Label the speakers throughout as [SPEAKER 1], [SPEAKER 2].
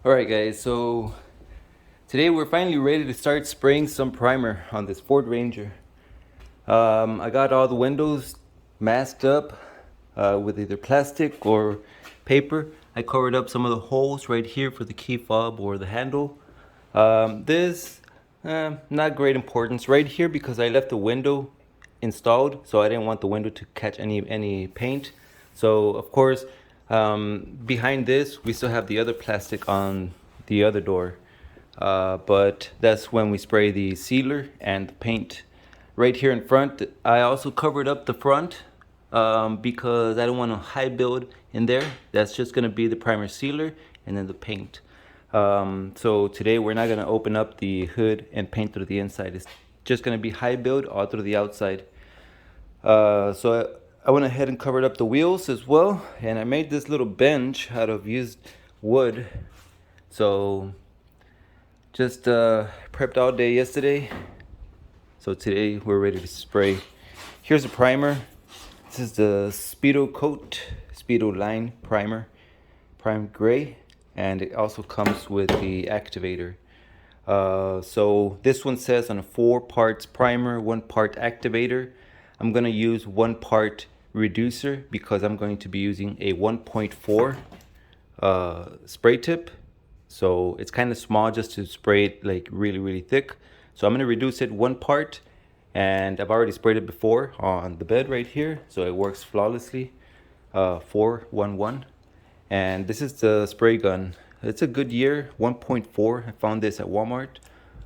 [SPEAKER 1] Alright guys, so today we're finally ready to start spraying some primer on this Ford Ranger. I got all the windows masked up with either plastic or paper. I covered up some of the holes right here for the key fob or the handle. This not great importance right here because I left the window installed, so I didn't want the window to catch any paint. So of course, behind this we still have the other plastic on the other door, but that's when we spray the sealer and the paint. Right here in front, I also covered up the front because I don't want to high build in there. That's just going to be the primer sealer and then the paint. So today we're not going to open up the hood and paint through the inside. It's just going to be high build all through the outside. So I went ahead and covered up the wheels as well, and I made this little bench out of used wood. So just prepped all day yesterday, so today we're ready to spray. Here's the primer. This is the Speedokote Line Primer, Prime Gray, and it also comes with the activator. So this one says on a 4 parts primer, 1 part activator. I'm going to use 1 part reducer because I'm going to be using a 1.4 spray tip. So it's kind of small just to spray it like really thick. So I'm going to reduce it 1 part, and I've already sprayed it before on the bed right here, so it works flawlessly. 411, and this is the spray gun. It's a Goodyear 1.4. I found this at Walmart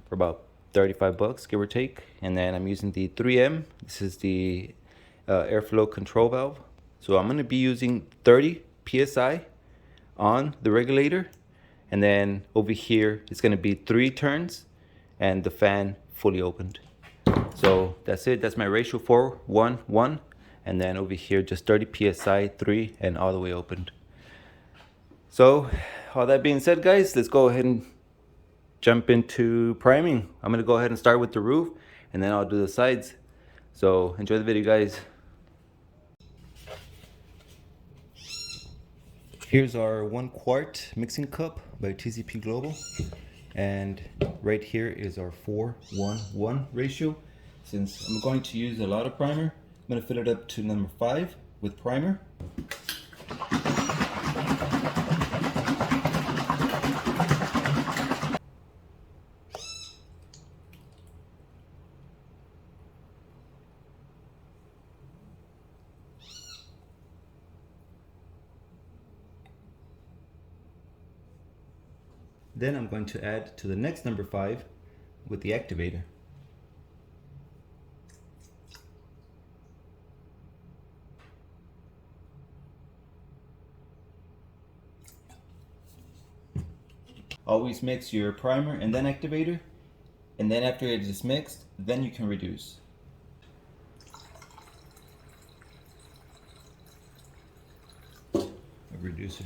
[SPEAKER 1] for about 35 bucks, give or take. And then I'm using the 3M. This is the airflow control valve. So I'm going to be using 30 psi on the regulator, and then over here it's going to be 3 turns and the fan fully opened. So that's it. That's my ratio, 4-1-1, and then over here just 30 psi, 3, and all the way opened. So all that being said, guys, let's go ahead and jump into priming. I'm going to go ahead and start with the roof, and then I'll do the sides. So enjoy the video, guys. Here's our 1 quart mixing cup by TCP Global, and right here is our 4-1-1 ratio. Since I'm going to use a lot of primer, I'm going to fill it up to number 5 with primer. Then I'm going to add to the next number 5 with the activator. Always mix your primer and then activator, and then after it is mixed, then you can reduce. A reducer.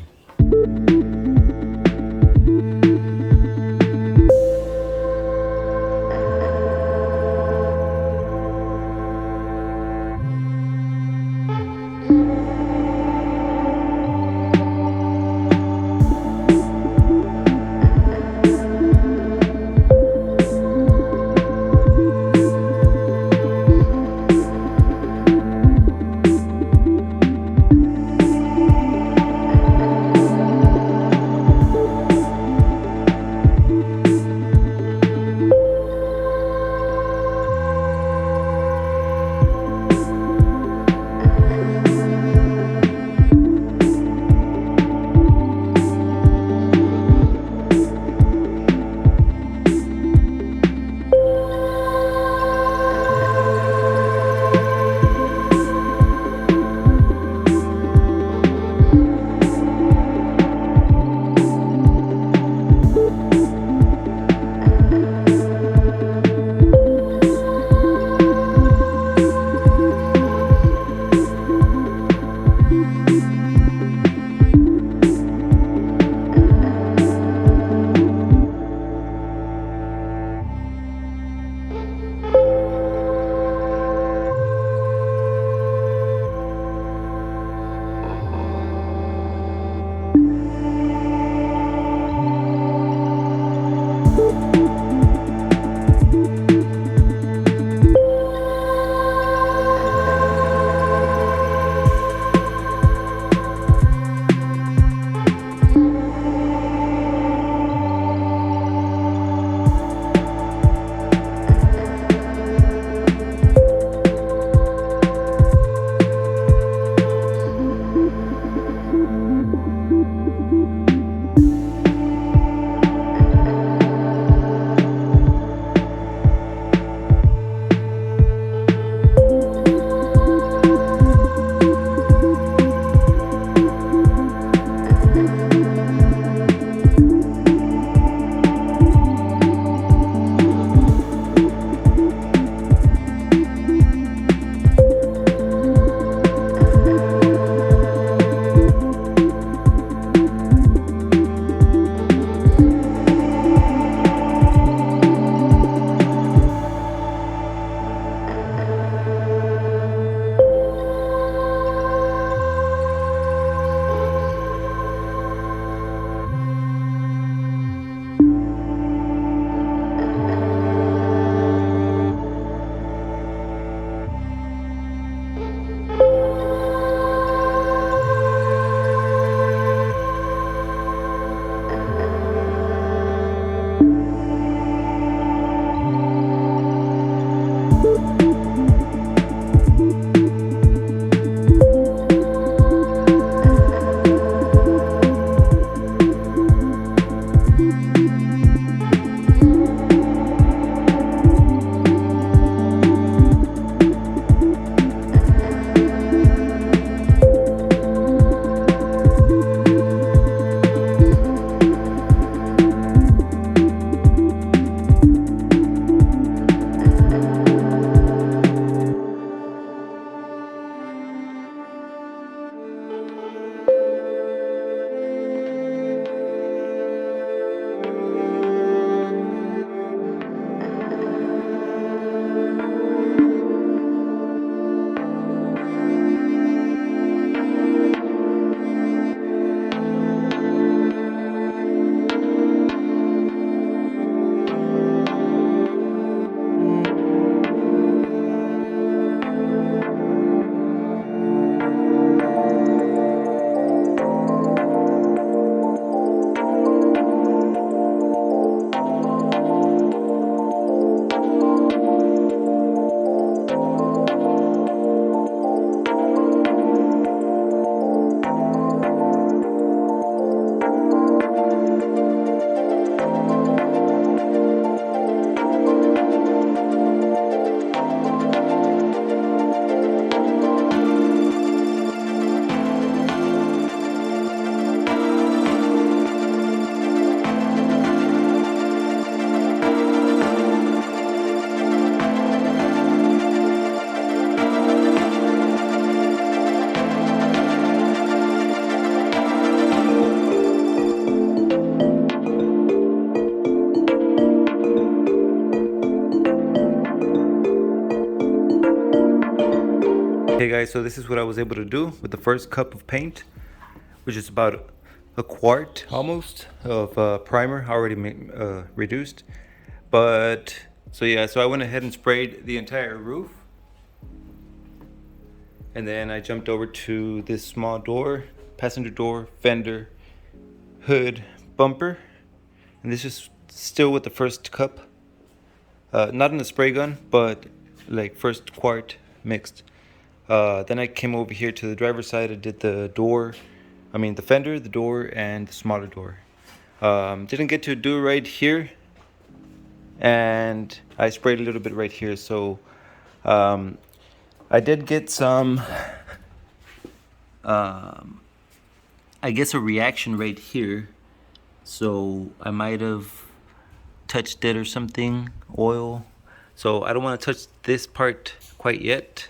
[SPEAKER 1] Okay guys, so this is what I was able to do with the first cup of paint, which is about a quart almost of primer already reduced. But so yeah, so I went ahead and sprayed the entire roof, and then I jumped over to this small door, passenger door, fender, hood, bumper, and this is still with the first cup, not in the spray gun, but like first quart mixed. Then I came over here to the driver's side. I did the door, the fender, the door, and the smaller door. Didn't get to do right here, and I sprayed a little bit right here. So I did get some, I guess, a reaction right here. So I might have touched it or something, oil. So I don't want to touch this part quite yet.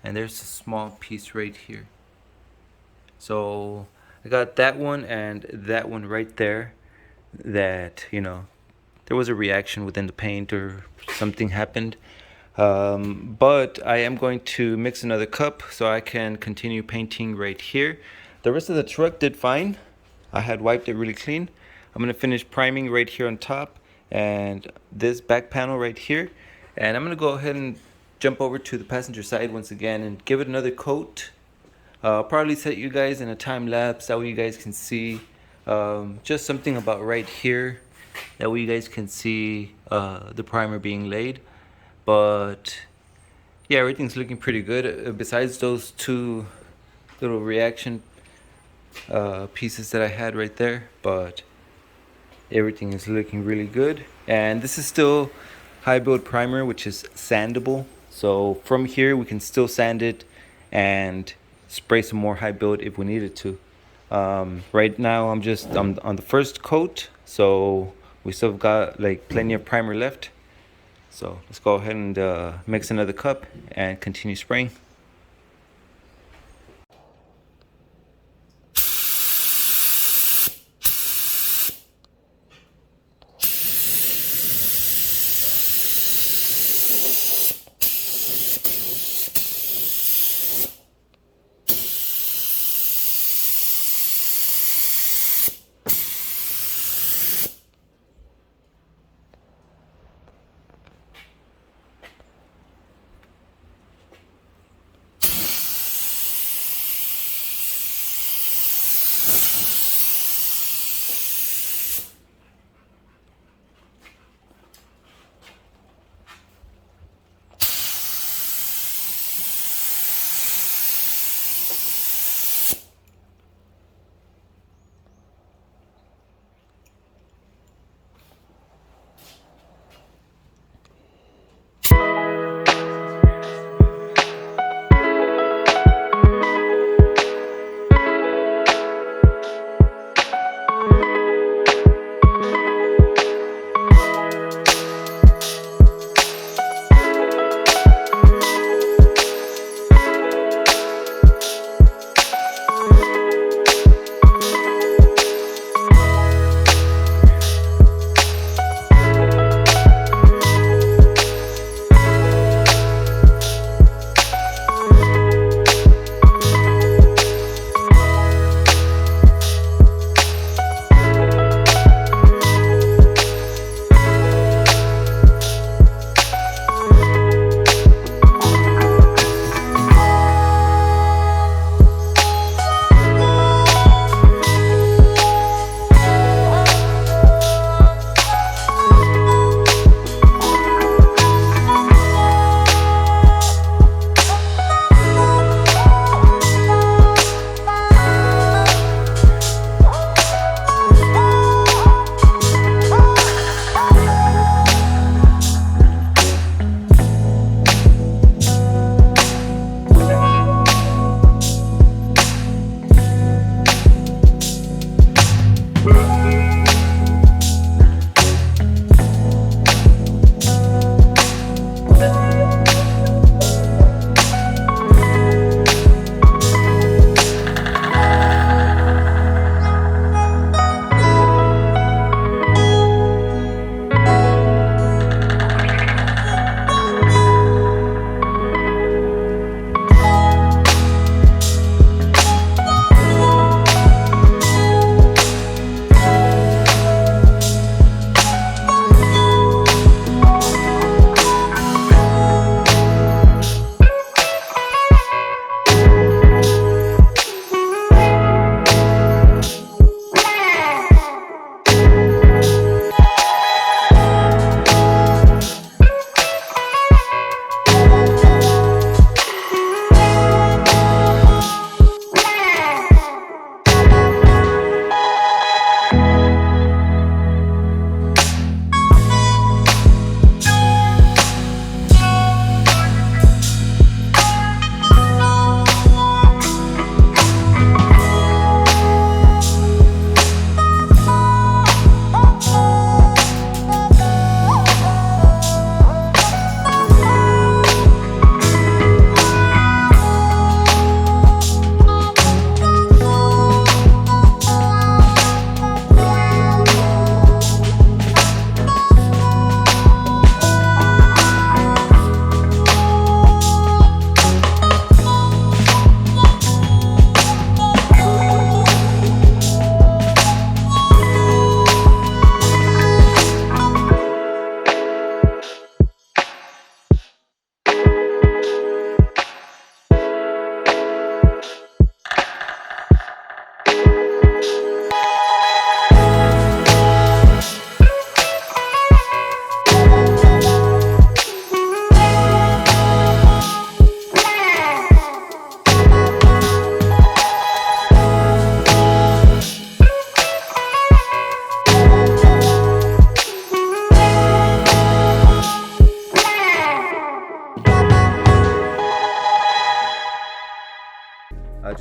[SPEAKER 1] And there's a small piece right here. So I got that one and that one right there, that, there was a reaction within the paint or something happened. But I am going to mix another cup so I can continue painting right here. The rest of the truck did fine. I had wiped it really clean. I'm going to finish priming right here on top and this back panel right here. And I'm going to go ahead and jump over to the passenger side once again and give it another coat. I'll probably set you guys in a time lapse, that way you guys can see just something about right here, that way you guys can see the primer being laid. But yeah, everything's looking pretty good besides those two little reaction pieces that I had right there, but everything is looking really good. And this is still high build primer, which is sandable, so from here we can still sand it and spray some more high build if we needed to. Right now I'm on the first coat, so we still got like plenty of primer left. So let's go ahead and mix another cup and continue spraying.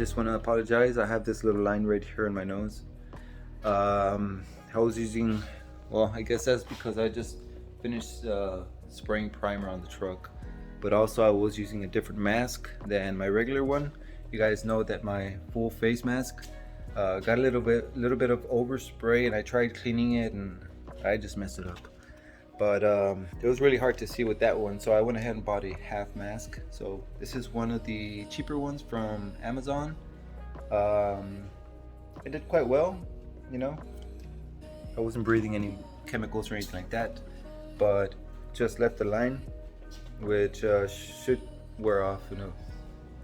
[SPEAKER 1] just want to apologize. I have this little line right here in my nose. I was using, well, I guess that's because I just finished spraying primer on the truck, but also I was using a different mask than my regular one. You guys know that my full face mask got a little bit of overspray, and I tried cleaning it and I just messed it up. But it was really hard to see with that one, so I went ahead and bought a half mask. So this is one of the cheaper ones from Amazon. It did quite well, you know. I wasn't breathing any chemicals or anything like that, but just left the line, which should wear off in a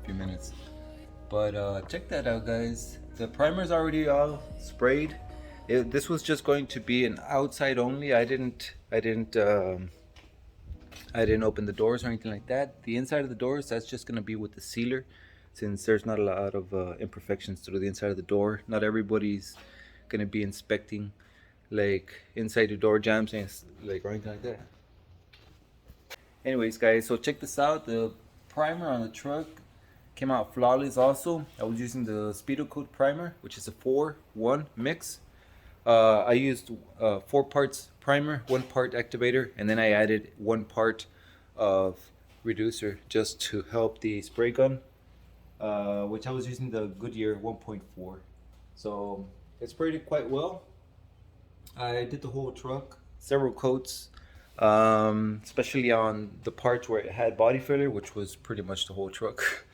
[SPEAKER 1] few minutes. But check that out, guys. The primer's already all sprayed. This was just going to be an outside only. I didn't open the doors or anything like that. The inside of the doors, that's just gonna be with the sealer, since there's not a lot of imperfections through the inside of the door. Not everybody's gonna be inspecting like inside the door jams and like or anything like that. Anyways, guys, so check this out. The primer on the truck came out flawless. Also, I was using the Speedokote Primer, which is a 4-1 mix. I used 4 parts primer, 1 part activator, and then I added 1 part of reducer just to help the spray gun, which I was using the Goodyear 1.4. So it sprayed quite well. I did the whole truck, several coats, especially on the parts where it had body filler, which was pretty much the whole truck.